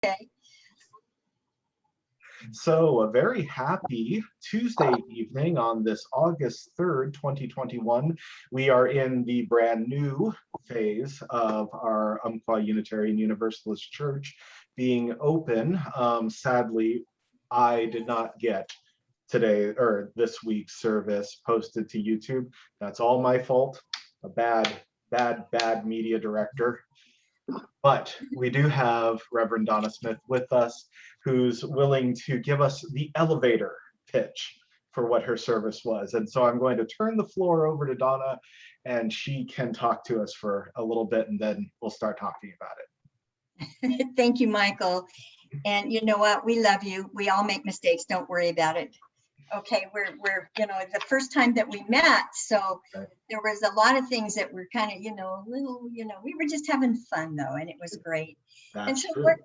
Okay. So a very happy Tuesday evening on this August 3rd, 2021. We are in the brand new phase of our Umpqua Unitarian Universalist Church being open. Sadly, I did not get today or this week's service posted to YouTube. That's all my fault. A bad media director. But we do have Reverend Donna Smith with us, who's willing to give us the elevator pitch for what her service was. And so I'm going to turn the floor over to Donna, and she can talk to us for a little bit, and then we'll start talking about it. Thank you, Michael. And you know what? We love you. We all make mistakes. Don't worry about it. Okay, we're the first time that we met, so there was a lot of things that were kind of a little we were just having fun though, and it was great. That's and so true.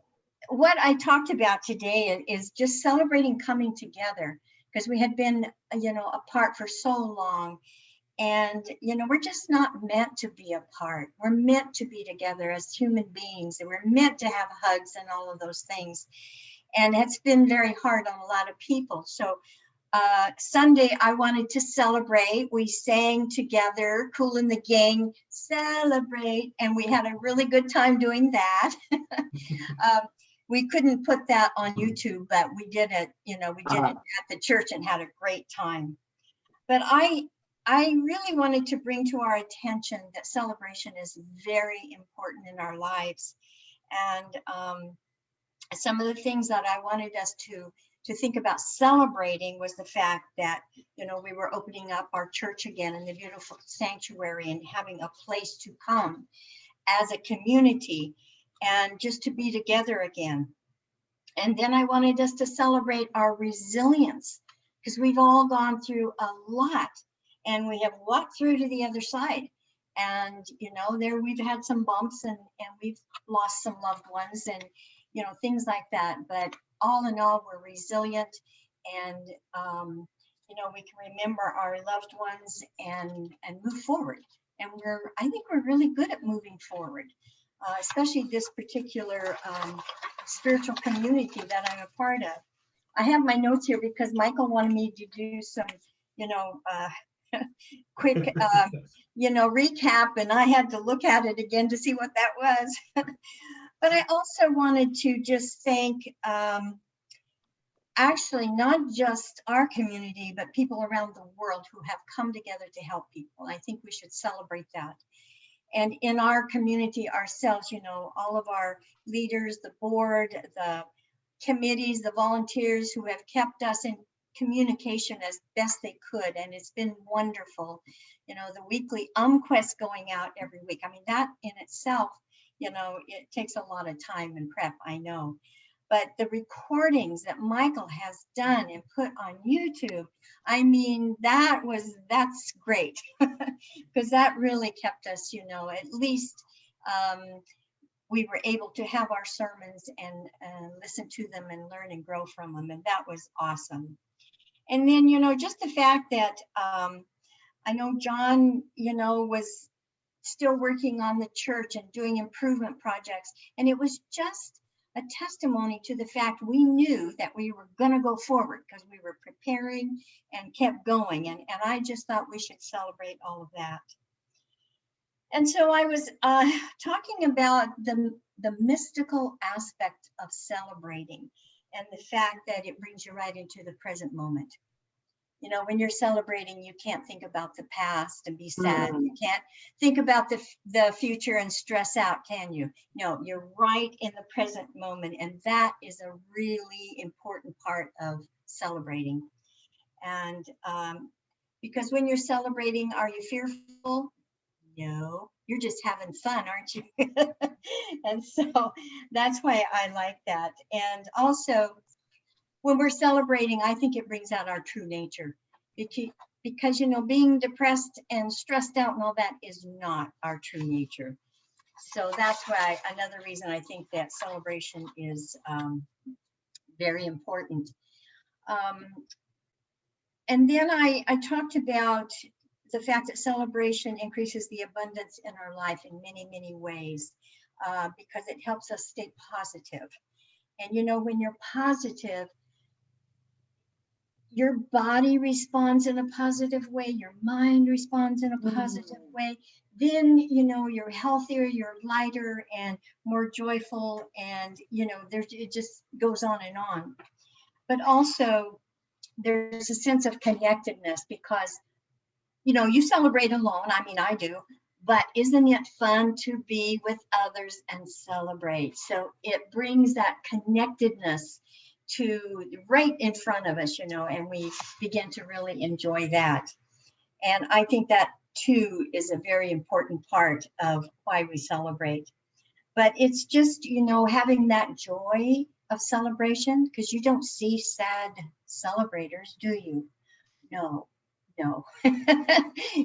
what I talked about today is just celebrating coming together, because we had been apart for so long, and we're just not meant to be apart. We're meant to be together as human beings, and we're meant to have hugs and all of those things, and it's been very hard on a lot of people. So Sunday, I wanted to celebrate. We sang together, Cool in the Gang, celebrate, and we had a really good time doing that. We couldn't put that on YouTube, but we did it, we did it at the church and had a great time. But I really wanted to bring to our attention that celebration is very important in our lives. And some of the things that I wanted us to think about celebrating was the fact that, we were opening up our church again in the beautiful sanctuary and having a place to come as a community and just to be together again. And then I wanted us to celebrate our resilience, because we've all gone through a lot and we have walked through to the other side. And, there we've had some bumps and we've lost some loved ones and, things like that. But all in all, we're resilient, and we can remember our loved ones and move forward. And I think we're really good at moving forward, especially this particular spiritual community that I'm a part of. I have my notes here because Michael wanted me to do some, quick, recap, and I had to look at it again to see what that was. But I also wanted to just thank actually not just our community, but people around the world who have come together to help people. I think we should celebrate that. And in our community ourselves, all of our leaders, the board, the committees, the volunteers who have kept us in communication as best they could. And it's been wonderful. The weekly Quest going out every week. I mean, that in itself, it takes a lot of time and prep, I know. But the recordings that Michael has done and put on YouTube, I mean, that's great, because that really kept us, at least we were able to have our sermons and listen to them and learn and grow from them. And that was awesome. And then, just the fact that I know John, was still working on the church and doing improvement projects. And it was just a testimony to the fact we knew that we were going to go forward because we were preparing and kept going. And I just thought we should celebrate all of that. And so I was talking about the mystical aspect of celebrating and the fact that it brings you right into the present moment. When you're celebrating, you can't think about the past and be sad. You can't think about the future and stress out, can you? No, you're right in the present moment. And that is a really important part of celebrating. And because when you're celebrating, are you fearful? No, you're just having fun, aren't you? And so that's why I like that. And also, when we're celebrating, I think it brings out our true nature, because being depressed and stressed out and all that is not our true nature. So that's why another reason I think that celebration is very important. And then I talked about the fact that celebration increases the abundance in our life in many, many ways, because it helps us stay positive. And you know, when you're positive, your body responds in a positive way, your mind responds in a positive way. Then, you know, you're healthier, you're lighter and more joyful. And, you know, it just goes on and on. But also, there's a sense of connectedness because, you know, you celebrate alone. I mean, I do. But isn't it fun to be with others and celebrate? So it brings that connectedness to right in front of us, you know, and we begin to really enjoy that. And I think that too is a very important part of why we celebrate. But it's just, you know, having that joy of celebration, because you don't see sad celebrators, do you? No, no.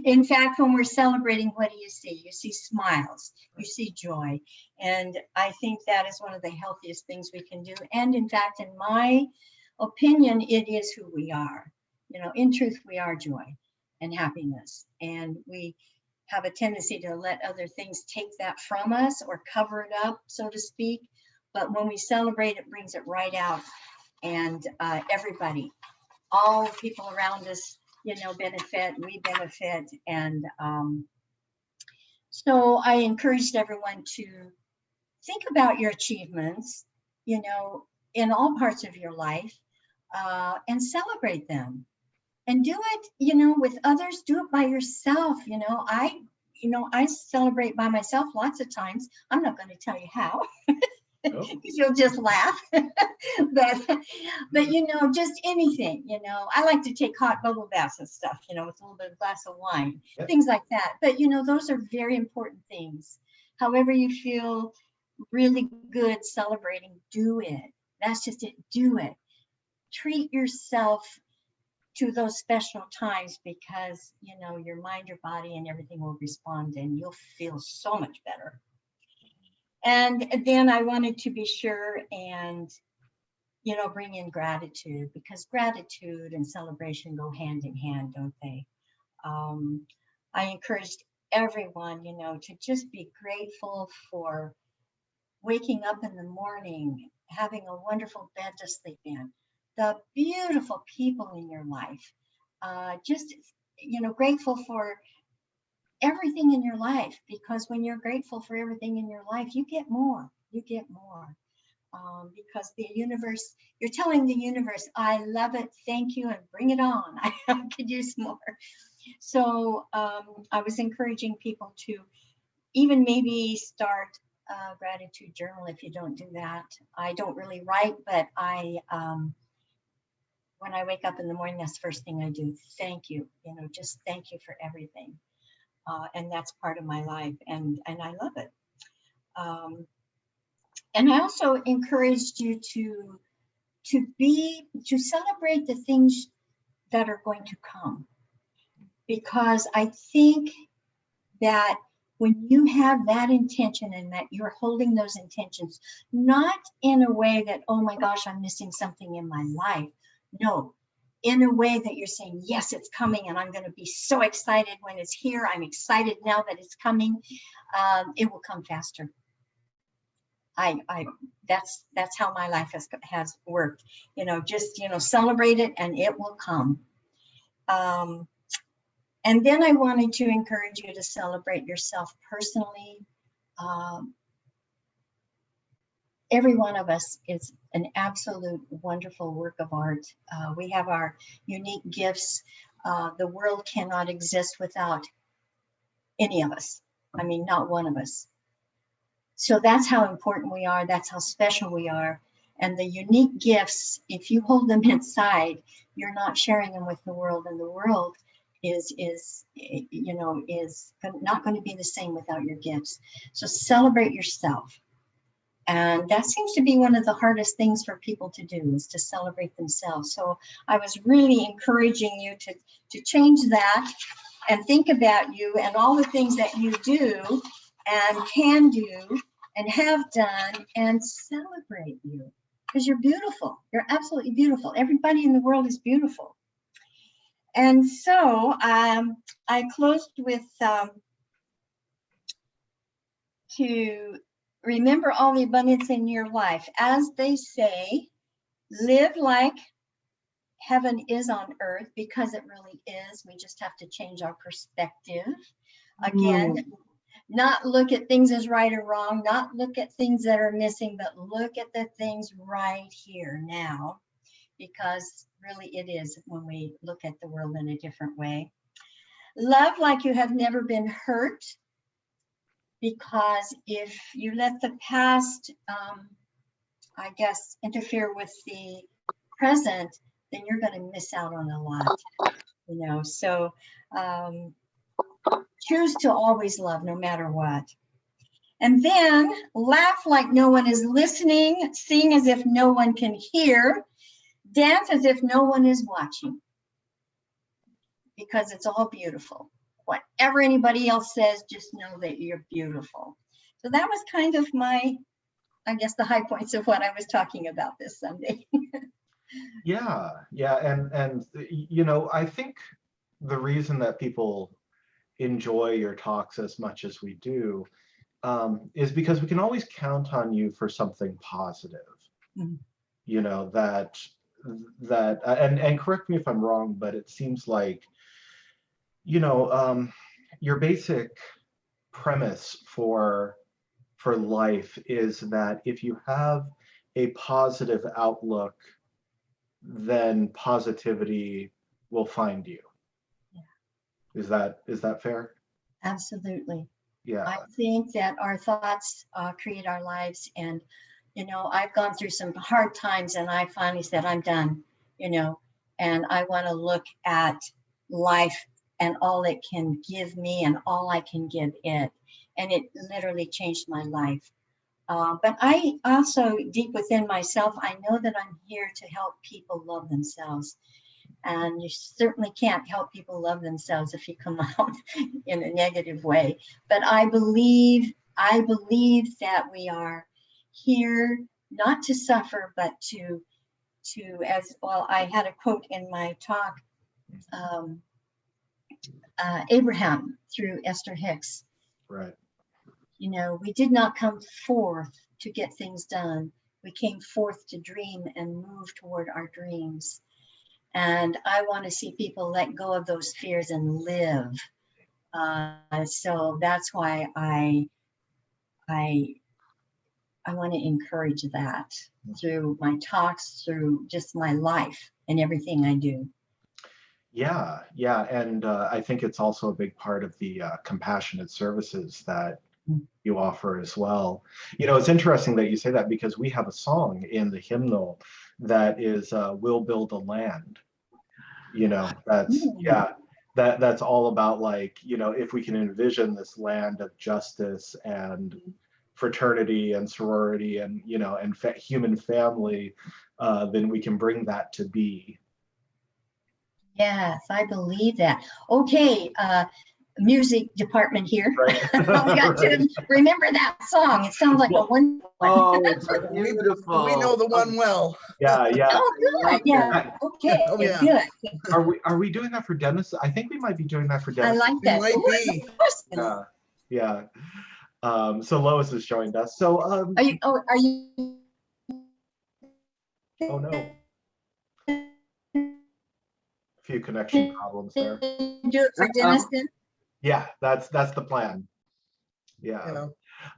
In fact, when we're celebrating, what do you see? You see smiles, you see joy. And I think that is one of the healthiest things we can do. And in fact, in my opinion, it is who we are. You know, in truth, we are joy and happiness. And we have a tendency to let other things take that from us or cover it up, so to speak. But when we celebrate, it brings it right out. And everybody, all the people around us, you know, benefit, we benefit. And so I encouraged everyone to think about your achievements, you know, in all parts of your life, and celebrate them. And do it, you know, with others, do it by yourself. I celebrate by myself lots of times. I'm not going to tell you how. Because you'll just laugh. but you know, just anything, you know, I like to take hot bubble baths and stuff, you know, with a little bit of glass of wine, things like that. But you know, those are very important things. However you feel really good celebrating, do it. That's just it. Do it. Treat yourself to those special times, because you know your mind, your body, and everything will respond, and you'll feel so much better. And then I wanted to be sure and, you know, bring in gratitude, because gratitude and celebration go hand in hand, don't they? Um, I encouraged everyone, you know, to just be grateful for waking up in the morning, having a wonderful bed to sleep in, the beautiful people in your life, just, you know, grateful for everything in your life, because when you're grateful for everything in your life, you get more. You get more. Because the universe, you're telling the universe, I love it, thank you, and bring it on. I could use more. So I was encouraging people to even maybe start a gratitude journal if you don't do that. I don't really write, but when I wake up in the morning, that's the first thing I do. Thank you, you know, just thank you for everything. And that's part of my life, and I love it. And I also encouraged you to celebrate the things that are going to come, because I think that when you have that intention and that you're holding those intentions, not in a way that, oh my gosh, I'm missing something in my life. No, in a way that you're saying, yes, it's coming, and I'm going to be so excited when it's here. I'm excited now that it's coming. It will come faster. That's how my life has worked. You know, just, you know, celebrate it and it will come. And then I wanted to encourage you to celebrate yourself personally. Every one of us is an absolute wonderful work of art. We have our unique gifts. The world cannot exist without any of us. I mean, not one of us. So that's how important we are. That's how special we are. And the unique gifts, if you hold them inside, you're not sharing them with the world, and the world is not going to be the same without your gifts. So celebrate yourself. And that seems to be one of the hardest things for people to do, is to celebrate themselves. So I was really encouraging you to change that and think about you and all the things that you do and can do and have done, and celebrate you, because you're beautiful. You're absolutely beautiful. Everybody in the world is beautiful. And so I closed with to remember all the abundance in your life. As they say, live like heaven is on earth, because it really is. We just have to change our perspective. Again, not look at things as right or wrong, not look at things that are missing, but look at the things right here now, because really it is when we look at the world in a different way. Love like you have never been hurt, because if you let the past, I guess, interfere with the present, then you're going to miss out on a lot, you know. So choose to always love no matter what. And then laugh like no one is listening, sing as if no one can hear, dance as if no one is watching, because it's all beautiful. Whatever anybody else says, just know that you're beautiful. So that was kind of my, I guess, the high points of what I was talking about this Sunday. Yeah, yeah, and you know, I think the reason that people enjoy your talks as much as we do is because we can always count on you for something positive. Mm-hmm. You know, that and correct me if I'm wrong, but it seems like, you know, your basic premise for life is that if you have a positive outlook, then positivity will find you. Yeah. Is that fair? Absolutely. Yeah. I think that our thoughts create our lives. And, you know, I've gone through some hard times and I finally said, I'm done, you know, and I want to look at life and all it can give me and all I can give it. And it literally changed my life. But I also, deep within myself, I know that I'm here to help people love themselves. And you certainly can't help people love themselves if you come out in a negative way. But I believe that we are here not to suffer, but to as well. I had a quote in my talk, Abraham through Esther Hicks. Right. You know, we did not come forth to get things done. We came forth to dream and move toward our dreams. And I want to see people let go of those fears and live. So that's why I want to encourage that through my talks, through just my life and everything I do. Yeah, yeah, and I think it's also a big part of the compassionate services that you offer as well. You know, it's interesting that you say that because we have a song in the hymnal that is "We'll Build a Land." You know, yeah, that's all about, like, you know, if we can envision this land of justice and fraternity and sorority and, you know, and human family, then we can bring that to be. Yes, I believe that. Okay, music department here. Right. We got to remember that song. It sounds like a wonderful one. Oh, it's beautiful. We know the one well. Yeah, yeah. Oh, good. Yeah. Okay. Oh, yeah. Good. Are we doing that for Dennis? I think we might be doing that for I Dennis. like It that. might Who is be. the person? Yeah, yeah. So Lois has joined us. So Are you? Oh, are you? oh no, a few connection problems there. Do it for Dennis then? Yeah, that's the plan. Yeah. You know,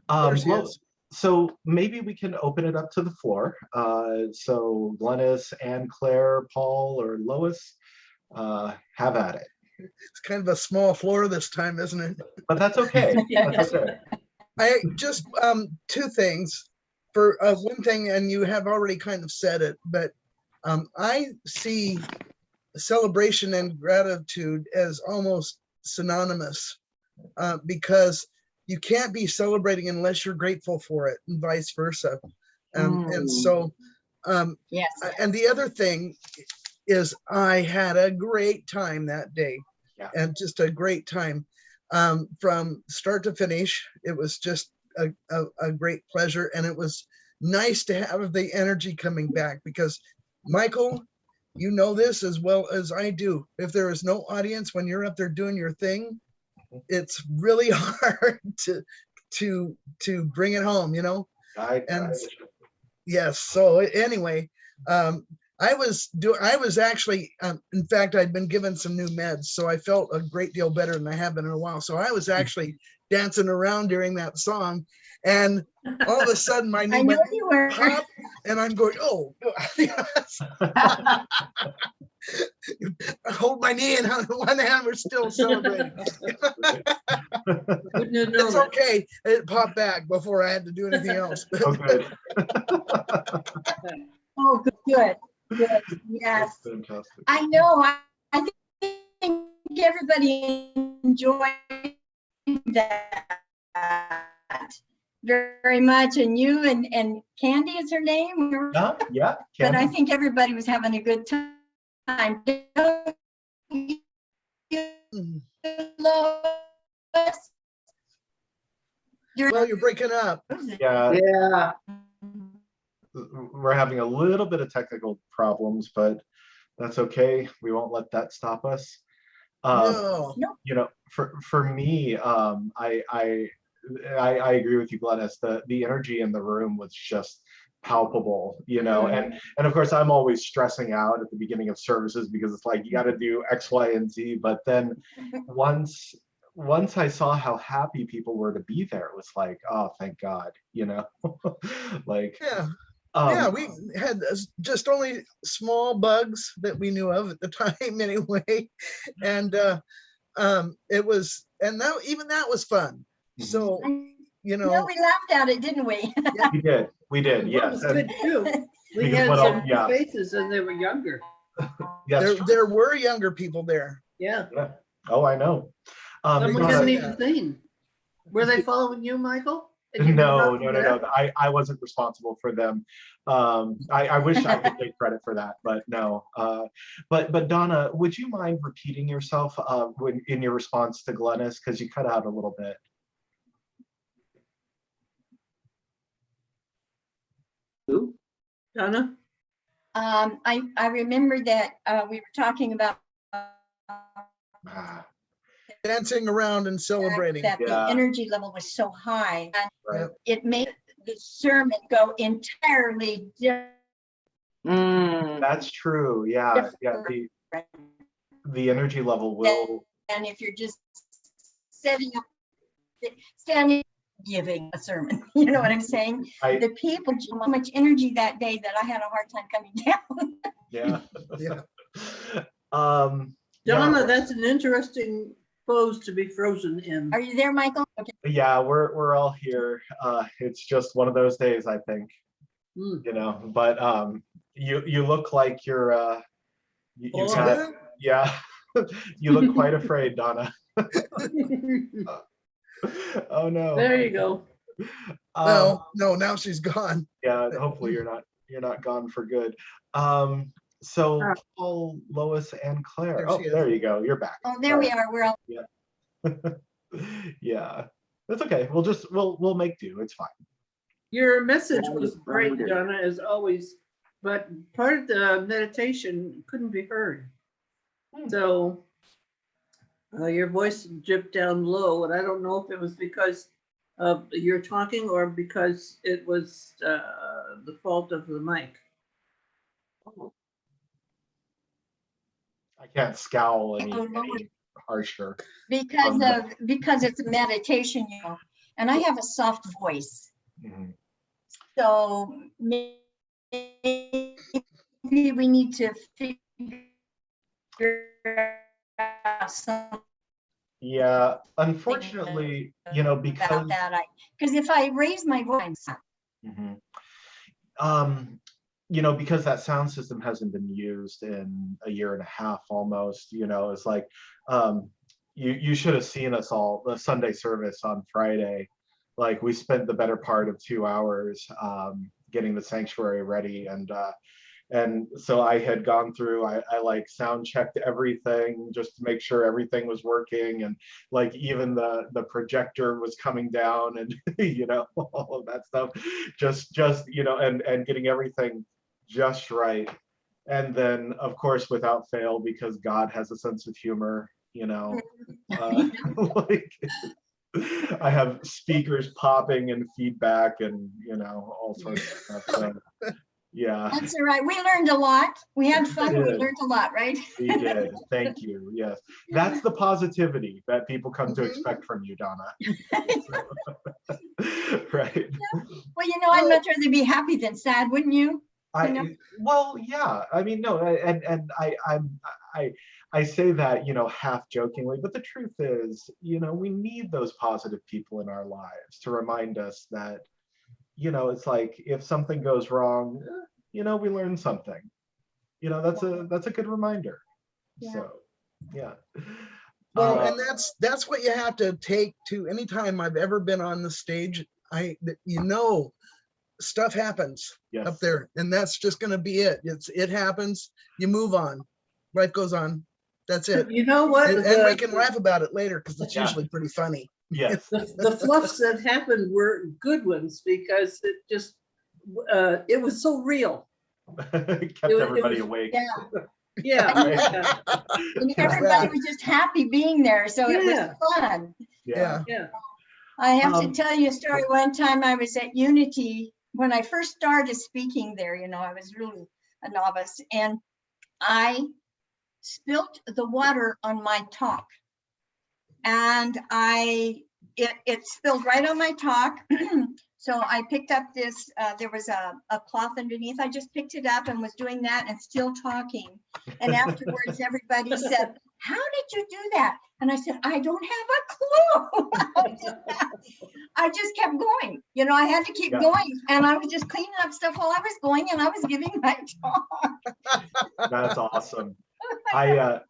Um, there she well, is. so maybe we can open it up to the floor. So Glennis, Anne Claire, Paul, or Lois, have at it. It's kind of a small floor this time, isn't it? But that's okay. That's okay. I just two things. For one thing, and you have already kind of said it, but I see celebration and gratitude as almost synonymous, because you can't be celebrating unless you're grateful for it, and vice versa. And so, Yes. and the other thing is, I had a great time that day. Yeah. And just a great time, from start to finish. It was just a great pleasure, and it was nice to have the energy coming back, because Michael, you know this as well as I do. If there is no audience when you're up there doing your thing, it's really hard to bring it home, you know. I And yes, so anyway, I was actually, in fact, I'd been given some new meds, so I felt a great deal better than I have been in a while. So I was actually dancing around during that song, and all of a sudden my I knee know went you were. pop, and I'm going, oh, I hold my knee, and on one hand we're still celebrating. Wouldn't have known It's it. okay. It popped back before I had to do anything else. Oh, good. Oh, good. Yes. That's fantastic. I know. I think everybody enjoyed that very much. And you and Candy is her name. Yeah, yeah. But I Candy. think everybody was having a good time. Well, you're breaking up. Yeah, Yeah. we're having a little bit of technical problems, but that's okay. We won't let that stop us. No. You know, for me, I agree with you, Glennis. The energy in the room was just palpable, you know, and of course I'm always stressing out at the beginning of services because it's like you got to do X, Y, and Z. But then once I saw how happy people were to be there, it was like, oh, thank God, you know, like Yeah. Yeah, um, we had just only small bugs that we knew of at the time anyway. And it was, and that even that was fun. So, you No, know, we laughed at it, didn't we? we did, Well, it yes. was And good too. We because had what some else- yeah. faces and they were younger. yes, there were younger people there. Yeah. yeah. Oh, I know. Some we Donna- hadn't yeah. even seen. Were they following you, Michael? Did you know No, how to no, do no, that? no. I wasn't responsible for them. I wish I could take credit for that, but no. But Donna, would you mind repeating yourself when in your response to Glennis, because you cut out a little bit. Who? Donna? I remember that we were talking about Ah, Dancing around and celebrating. that Yeah. the energy level was so high, and right. it made the sermon go entirely That's true. Yeah, yeah. different. The energy level will. And if you're just setting up, standing, giving a sermon, you know what I'm saying? The people so much energy that day that I had a hard time coming down. Yeah. Yeah. Donna, Yeah, that's an interesting pose to be frozen in. Are you there, Michael? Okay. yeah, we're all here. It's just one of those days, I think. Mm. You know, but you look like you're you've Oh, had, yeah. You look quite afraid, Donna. Oh no. There you go. No, now she's gone. Yeah, hopefully you're not gone for good. So Paul, Lois, and Claire. There Oh, she is. there you go. You're back. Oh, there we are. We're all Yeah, that's okay. We'll make do. It's fine. Your message was great, Donna, as always, but part of the meditation couldn't be heard. So your voice dripped down low, and I don't know if it was because you're talking or because it was the fault of the mic. I can't scowl any harsher. because it's a meditation, you know, and I have a soft voice. Mhm. So maybe we need to figure out something Yeah, unfortunately, you know, because about that. Because if I raise my voice, Mhm. You know, because that sound system hasn't been used in a year and a half almost, you know, it's like you should have seen us all the Sunday service on Friday. Like we spent the better part of 2 hours getting the sanctuary ready, and so I had gone through, I like sound checked everything just to make sure everything was working, and like even the projector was coming down, and you know, all of that stuff, just you know, and getting everything just right. And then of course without fail, because God has a sense of humor, you know, like I have speakers popping and feedback and, you know, all sorts of stuff. So, yeah, That's all right. We learned a lot. We had fun. We did. learned a lot, right? we did. Thank you. Yes. That's the positivity that people come to Mhm. expect from you, Donna. Right. Well, you know, I'd much rather be happy than sad, wouldn't you? know? Well, yeah. I mean, no, and I say that, you know, half jokingly, but the truth is, you know, we need those positive people in our lives to remind us that, you know, it's like if something goes wrong, you know, we learn something. You know, that's a good reminder. Yeah. So, yeah. Well, Uh, and that's what you have to take to anytime I've ever been on the stage. You know, stuff happens yes. up there, and that's just going to be it. It happens. You move on. Life goes on. That's it. You know what? And we can laugh about it later because it's Yeah. usually pretty funny. Yes. The fluffs that happened were good ones because it just, it was so real. Kept It everybody was- awake. Yeah. Yeah. Right. Yeah. And everybody was just happy being there. So it was Yeah. fun. Yeah. Yeah. I have to Um, tell you a story. One time I was at Unity when I first started speaking there, you know, I was really a novice and I spilt the water on my talk. And it spilled right on my talk. So I picked up this, there was a cloth underneath. I just picked it up and was doing that and still talking. And afterwards, everybody said, how did you do that? And I said, I don't have a clue. I just kept going. You know, I had to keep Yeah. going. And I was just cleaning up stuff while I was going and I was giving my talk. That's awesome. I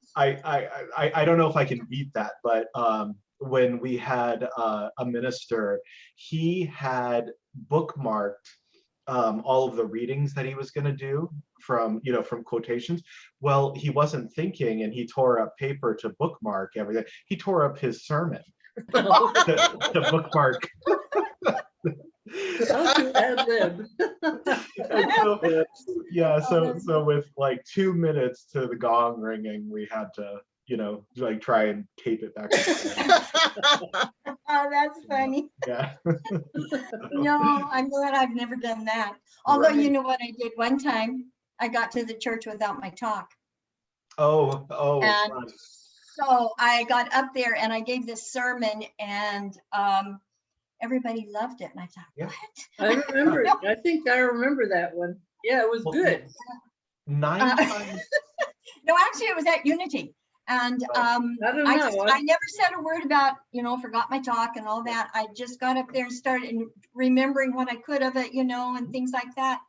don't know if I can beat that, but when we had a minister, he had bookmarked all of the readings that he was going to do from, you know, from quotations. Well, he wasn't thinking, and he tore up paper to bookmark everything. He tore up his sermon to bookmark. How to ad lib. And so, yeah, Oh, so with like 2 minutes to the gong ringing, we had to, you know, like try and tape it back. Oh, that's funny. Yeah. No, I'm glad I've never done that. Although, you Right. know what I did one time? I got to the church without my talk. Oh, And fun. so I got up there and I gave this sermon and everybody loved it. And I thought, Yeah. what? I remember, I think I remember that one. Yeah, it was Well, good. 9 Uh, times. No, actually it was at Unity. And Oh. I don't know. I never said a word about, you know, forgot my talk and all that. I just got up there and started remembering what I could of it, you know, and things like that.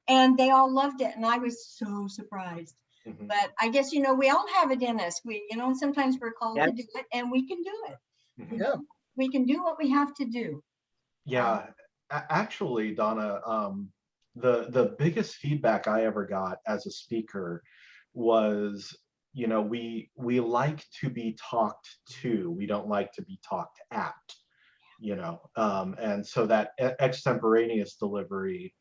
And they all loved it. And I was so surprised. Mhm. But I guess, you know, we all have it in us. We, you know, sometimes we're called to Yes. do it and we can do it. Mhm. Yeah. We can do what we have to do. Yeah, actually, Donna, the biggest feedback I ever got as a speaker was, you know, we like to be talked to. We don't like to be talked at, you know, and so that extemporaneous delivery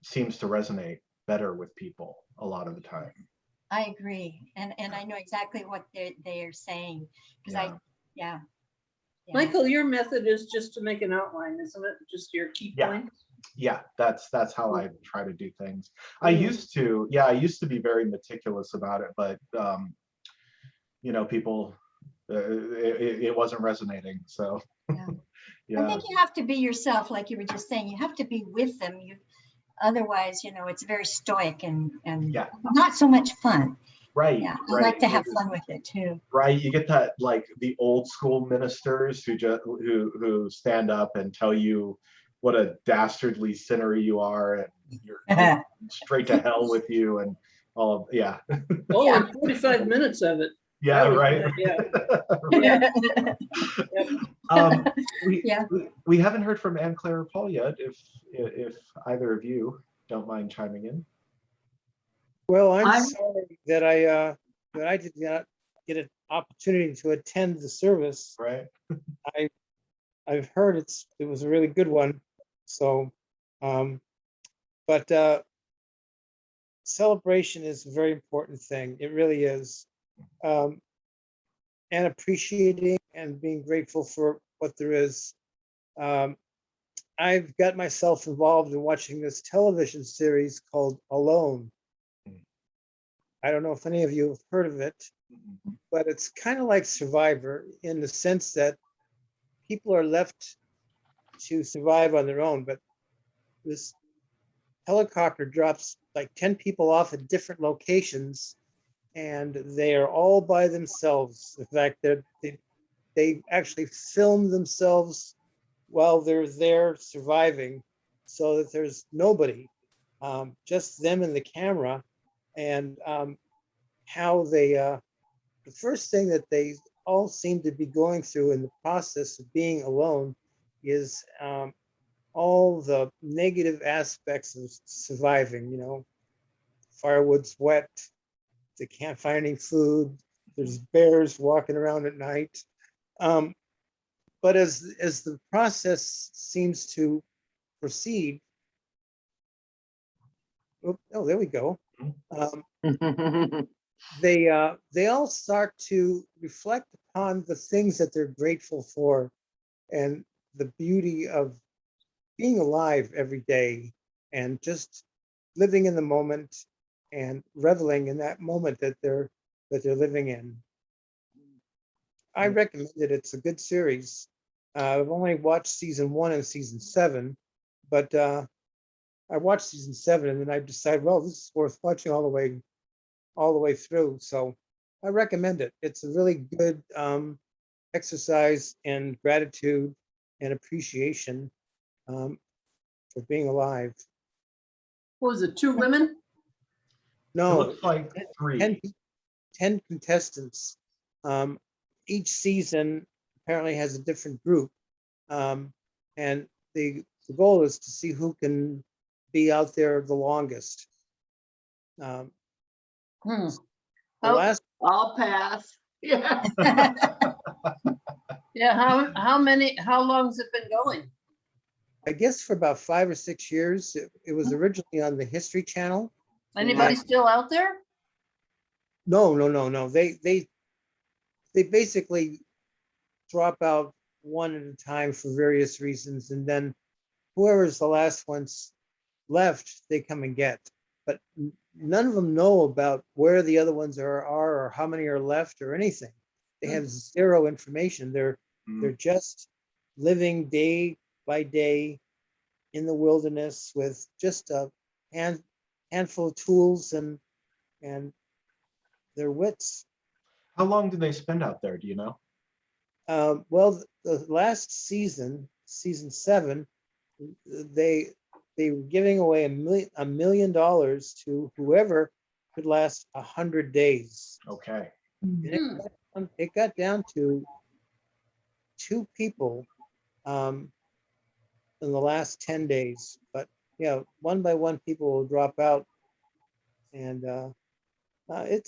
seems to resonate better with people a lot of the time. I agree. And I know exactly what they're saying because Yeah. yeah. Michael, your method is just to make an outline, isn't it? Just your key Yeah. points. Yeah, that's how I try to do things. I used to be very meticulous about it, but you know, people, it wasn't resonating. So Yeah. yeah. I think you have to be yourself, like you were just saying. You have to be with them. Otherwise, you know, it's very stoic and Yeah. not so much fun. Right. Yeah, I Right. like to have fun with it too. Right. You get that, like the old school ministers who stand up and tell you what a dastardly sinner you are and you're straight to hell with you and all of, yeah. Oh, Yeah. and 45 minutes of it. Yeah, That was- right. Yeah. Yeah. We haven't heard from Anne Claire or Paul yet. If either of you don't mind chiming in. Well, I'm I'm- sorry that I did not get an opportunity to attend the service. Right. I've heard it was a really good one. So, but celebration is a very important thing. It really is. And appreciating and being grateful for what there is. I've got myself involved in watching this television series called Alone. I don't know if any of you have heard of it, but it's kind of like Survivor in the sense that people are left to survive on their own, but this helicopter drops like 10 people off at different locations and they are all by themselves. In fact, they actually film themselves while they're there surviving so that there's nobody, just them and the camera. And how they, the first thing that they all seem to be going through in the process of being alone is all the negative aspects of surviving, you know, firewood's wet, they can't find any food, there's bears walking around at night. But as the process seems to proceed, oh, there we go. They all start to reflect upon the things that they're grateful for and the beauty of being alive every day and just living in the moment and reveling in that moment that they're living in. I recommend it. It's a good series. I've only watched season 1 and season 7, but I watched season 7 and then I decided, well, this is worth watching all the way through. So I recommend it. It's a really good exercise in gratitude and appreciation for being alive. What was it, 2 women? It No, looks like 3. 10 contestants. Each season apparently has a different group. And the goal is to see who can be out there the longest. The Oh, last, I'll pass. Yeah. Yeah, how long's it been going? I guess for about 5 or 6 years, it was originally on the History Channel. Anybody still out there? No. They basically drop out one at a time for various reasons, and then whoever's the last ones left, they come and get. But none of them know about where the other ones are or how many are left or anything. They have zero information. They're just living day by day in the wilderness with just a handful of tools and their wits. How long do they spend out there? Do you know? Well, the last season, season 7, they were giving away $1 million to whoever could last 100 days. Okay. And it got down to 2 people in the last 10 days. But yeah, one by one, people will drop out, and I've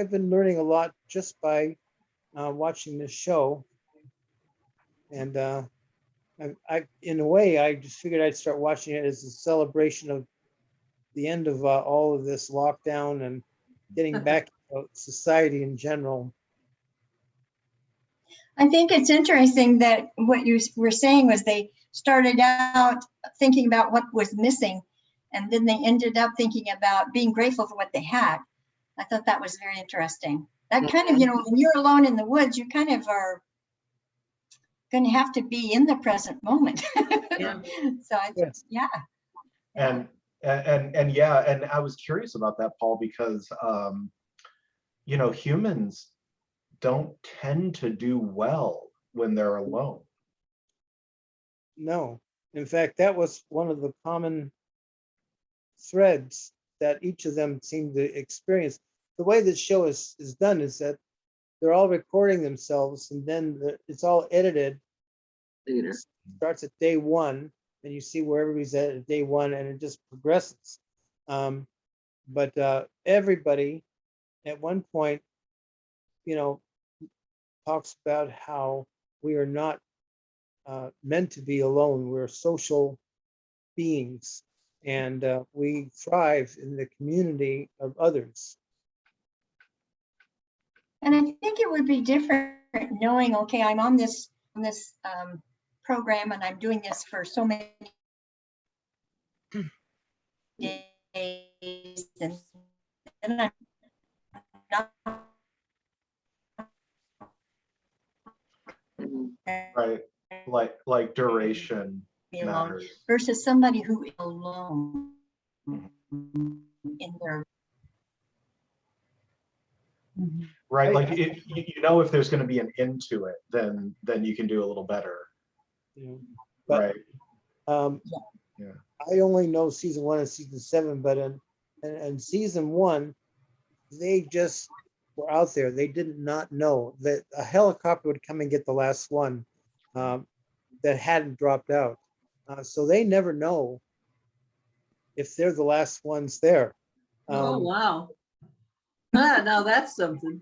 been learning a lot just by watching this show, and I in a way I just figured I'd start watching it as a celebration of the end of all of this lockdown and getting back to society in general. I think it's interesting that what you were saying was they started out thinking about what was missing, and then they ended up thinking about being grateful for what they had. I thought that was very interesting. That kind of, you know, when you're alone in the woods, you kind of are going to have to be in the present moment. Yeah. So I think, yeah. And yeah, and I was curious about that, Paul, because you know, humans don't tend to do well when they're alone. No, in fact, that was one of the common threads that each of them seemed to experience. The way this show is done is that they're all recording themselves, and then it's all edited. Later. Starts at day 1, and you see where everybody's at day 1, and it just progresses. But everybody at one point, you know, talks about how we are not meant to be alone. We're social beings, and we thrive in the community of others. And I think it would be different knowing, okay, I'm on this program and I'm doing this for so many days, and then I'm not Right. Like duration be alone matters. versus somebody who is alone in their. Right. Like if you know if there's going to be an end to it, then you can do a little better. Yeah. But, Right. Yeah. I only know season 1 and season 7, but in season 1, they just were out there. They did not know that a helicopter would come and get the last one that hadn't dropped out. So they never know if they're the last ones there. Oh, wow. Now that's something.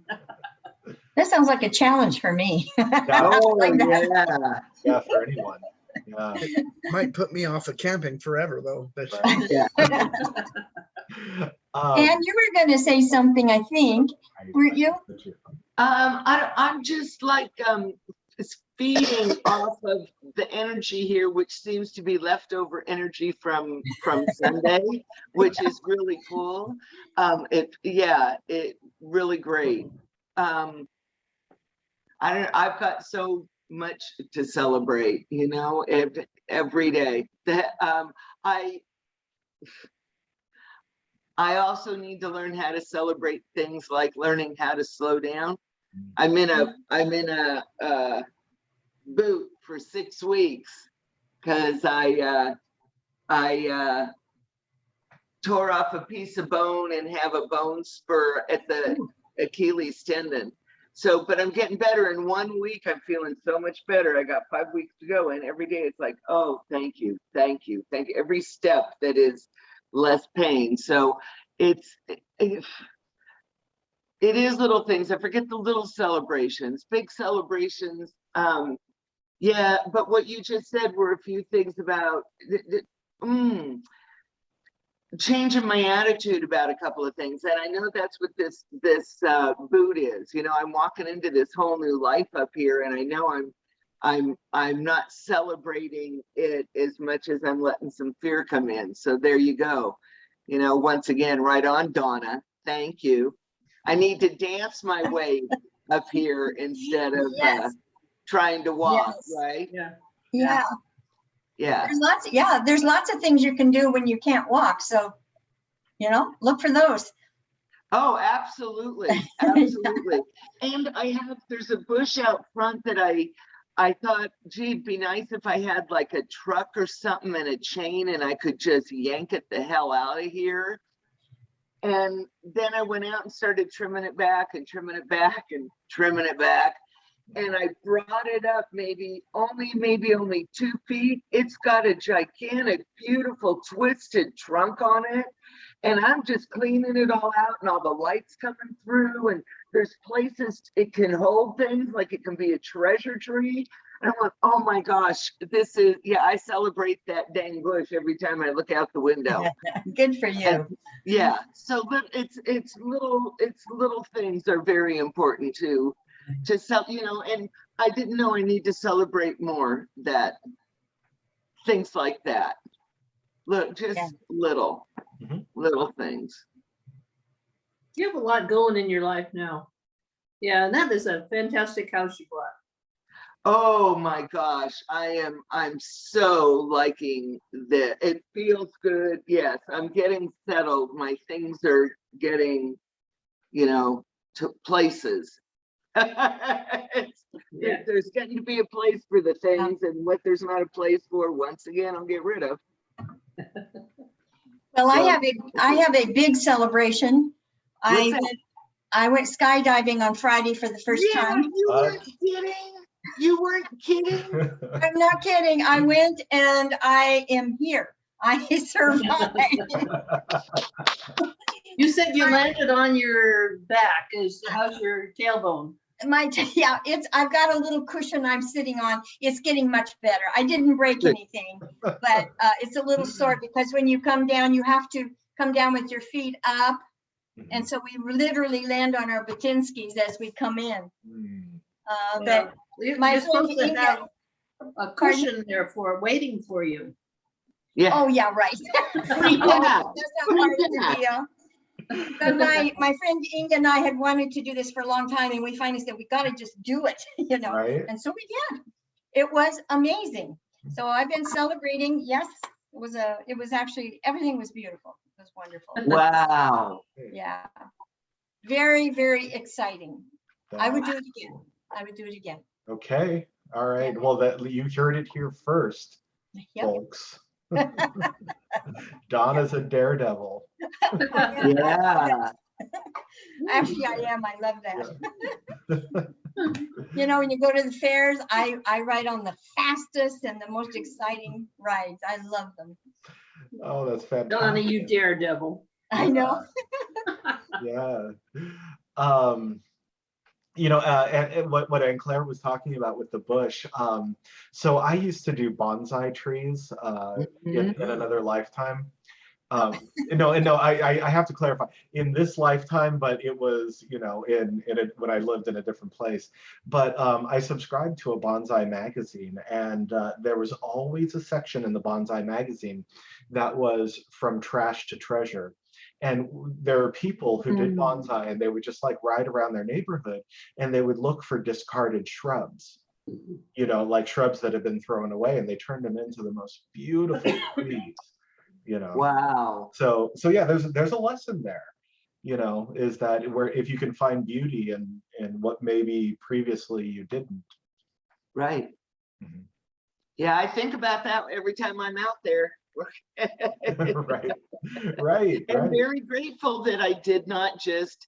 That sounds like a challenge for me. Yeah, Oh, yeah. yeah, for anyone. Yeah. Might put me off of camping forever though, but Right. And you were going to say something, I think, weren't you? I'm just like feeding off of the energy here, which seems to be leftover energy from Sunday, which is really cool. It really great. I've got so much to celebrate, you know, every day. That I also need to learn how to celebrate things like learning how to slow down. I'm in a boot for 6 weeks because I tore off a piece of bone and have a bone spur at the Achilles tendon. So, but I'm getting better. In 1 week, I'm feeling so much better. I got 5 weeks to go, and every day it's like, oh, thank you, thank you, thank you. Every step that is less pain. So it is little things. I forget the little celebrations, big celebrations. Yeah, but what you just said were a few things about changing my attitude about a couple of things. And I know that's what this boot is. You know, I'm walking into this whole new life up here, and I know I'm not celebrating it as much as I'm letting some fear come in. So there you go. You know, once again, right on, Donna. Thank you. I need to dance my way up here instead of Yes. trying to walk, Yes. right? Yeah. Yeah. Yeah. There's lots of things you can do when you can't walk. So, you know, look for those. Oh, absolutely. Absolutely. And there's a bush out front that I thought, gee, it'd be nice if I had like a truck or something and a chain and I could just yank it the hell out of here. And then I went out and started trimming it back and trimming it back and trimming it back. And I brought it up maybe only 2 feet. It's got a gigantic, beautiful, twisted trunk on it. And I'm just cleaning it all out and all the lights coming through. And there's places it can hold things, like it can be a treasure tree. And I'm like, oh my gosh, I celebrate that dang bush every time I look out the window. Good for you. And, yeah, so it's little things are very important to you know, and I didn't know I need to celebrate more that things like that. Look, just little things. You have a lot going in your life now. Yeah, and that is a fantastic house you bought. Oh my gosh, I'm so liking that. It feels good. Yes, I'm getting settled. My things are getting, you know, to places. There's getting to be a place for the things, and what there's not a place for, once again, I'll get rid of. Well, So- I have a big celebration. What's that? I went skydiving on Friday for the first time. You weren't kidding. You weren't kidding. I'm not kidding. I went and I am here. I survived. You said you landed on your back. How's your tailbone? I've got a little cushion I'm sitting on. It's getting much better. I didn't break anything, but it's a little sore because when you come down, you have to come down with your feet up. And so we literally land on our Batinskis as we come in. But You're my you're friend supposed to Inga- have a cushion there for waiting for you. Yeah. oh, yeah, right. Free cat. That's not part of the deal. But my friend Inga and I had wanted to do this for a long time, and we finally said, we gotta just do it, you know, Right? and so we did. It was amazing. So I've been celebrating, yes, it was actually, everything was beautiful. It was wonderful. Wow. Yeah. Very, very exciting. I would do That's it again. cool. I would do it again. Okay. All right. Well, that you heard it here first, Yep. folks. Donna's a daredevil. Yeah. Actually, I am. I love that. Yeah. You know, when you go to the fairs, I ride on the fastest and the most exciting rides. I love them. Oh, that's Donna, fantastic. you daredevil. I know. Yeah. You know, and what Anne Claire was talking about with the bush. So I used to do bonsai trees in another lifetime. No, I have to clarify in this lifetime, but it was, you know, when I lived in a different place. But I subscribed to a bonsai magazine, and there was always a section in the bonsai magazine that was from trash to treasure. And there are people who did bonsai, and they would just like ride around their neighborhood, and they would look for discarded shrubs, you know, like shrubs that had been thrown away, and they turned them into the most beautiful trees, you know. Wow. So yeah, there's a lesson there, you know, is that where if you can find beauty in what maybe previously you didn't. Right. Mhm. Yeah, I think about that every time I'm out there. Right, right, And right. very grateful that I did not just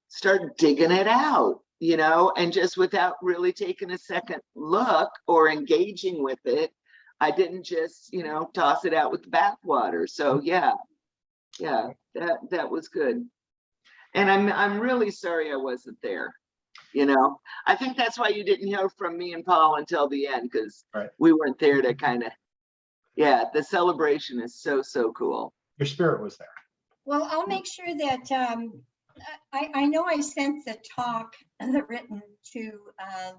start digging it out, you know, and just without really taking a second look or engaging with it, I didn't just, you know, toss it out with the bathwater. So yeah, that was good. And I'm really sorry I wasn't there. You know, I think that's why you didn't hear from me and Paul until the end, because Right. we weren't there to kind of, yeah, the celebration is so cool. Your spirit was there. Well, I'll make sure that I know I sent the talk written to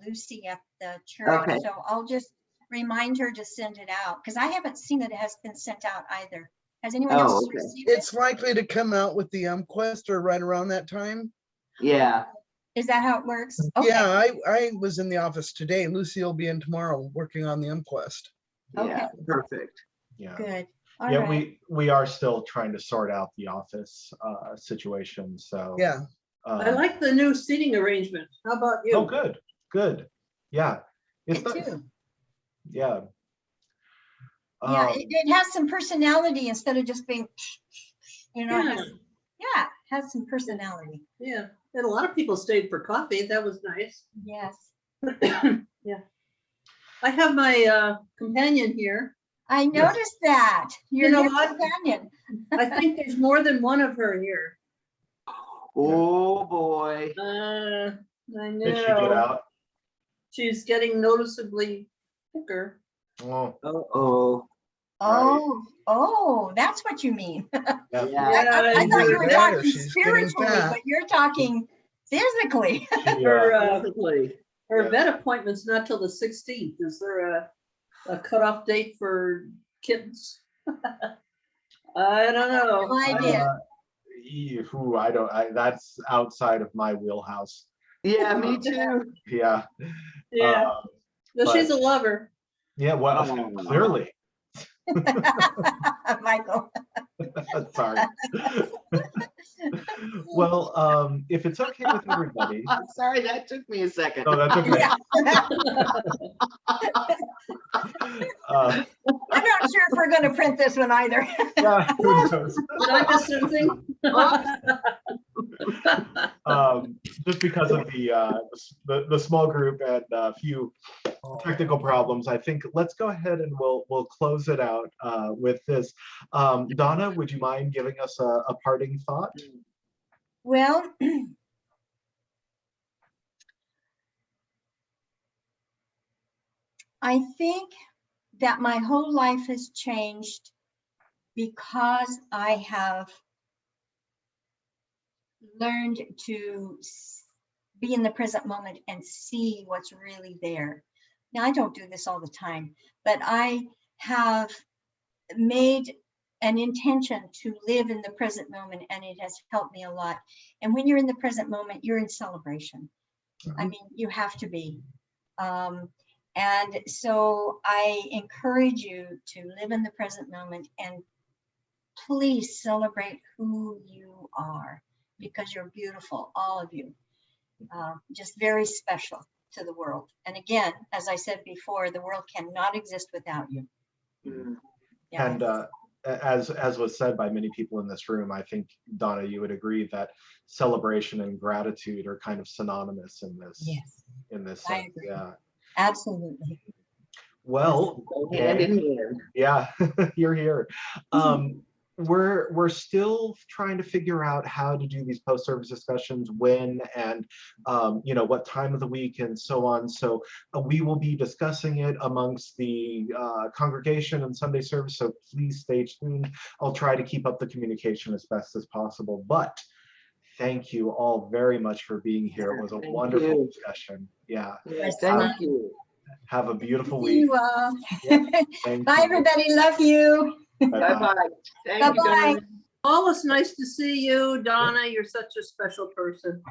Lucy at the church. Okay. So I'll just remind her to send it out because I haven't seen that it has been sent out either. Has anyone Oh, else okay. received it? It's likely to come out with the Quest or right around that time. Yeah. Is that how it works? Okay. Yeah, I was in the office today. Lucy will be in tomorrow working on the Quest. Yeah. Okay. Perfect. Yeah. Good. All Yeah, right. we are still trying to sort out the office situation. So Yeah, I like the new seating arrangement. How about you? Oh, good. Yeah. It's Me nice. too. Yeah. Yeah, Um, it has some personality instead of just being, you know, Yeah. it has some personality. Yeah, and a lot of people stayed for coffee. That was nice. Yes. Yeah. I have my companion here. I Yes. noticed that. Your know new what? companion. I think there's more than one of her here. Oh boy. I did she get know. out? She's getting noticeably thicker. Oh, Uh-oh. Oh, that's what you mean. yeah. I Yeah. thought you were Either that or talking she's getting spiritually, fat. but you're talking physically. She, Her Basically. her Yeah. vet appointment's not till the 16th. Is there a cutoff date for kittens? I don't know. No idea. That's outside of my wheelhouse. Yeah, me too. Yeah. Yeah, but- she's a lover. Yeah, well, Oh. clearly. Michael. Sorry. Well, if it's okay with everybody. Sorry, that took me a second. No, that's okay. Yeah. Uh, I'm not sure if we're going to print this one either. yeah, who knows? Did I miss something? Just because of the small group and a few technical problems, I think let's go ahead and we'll close it out with this. Donna, would you mind giving us a parting thought? Well, I think that my whole life has changed because I have learned to be in the present moment and see what's really there. Now, I don't do this all the time, but I have made an intention to live in the present moment, and it has helped me a lot. And when you're in the present moment, you're in celebration. I mean, you have to be. And so I encourage you to live in the present moment and please celebrate who you are, because you're beautiful, all of you. Just very special to the world. And again, as I said before, the world cannot exist without you. Yeah. And as was said by many people in this room, I think, Donna, you would agree that celebration and gratitude are kind of synonymous in this. Yes, In this I sense. agree. Yeah. Absolutely. Well, Go hand in hand. yeah, you're here. We're still trying to figure out how to do these post-service discussions, when and you know, what time of the week and so on. So we will be discussing it amongst the congregation and Sunday service. So please stay tuned. I'll try to keep up the communication as best as possible. But thank you all very much for being here. It was a Thank wonderful you. discussion. Yeah. Yeah, thank you. Have a beautiful See week. you all. Thank Bye, you. everybody. Love you. Bye-bye. Bye-bye. Thank you, Bye-bye. Donna. Always nice to see you, Donna. You're such a special person.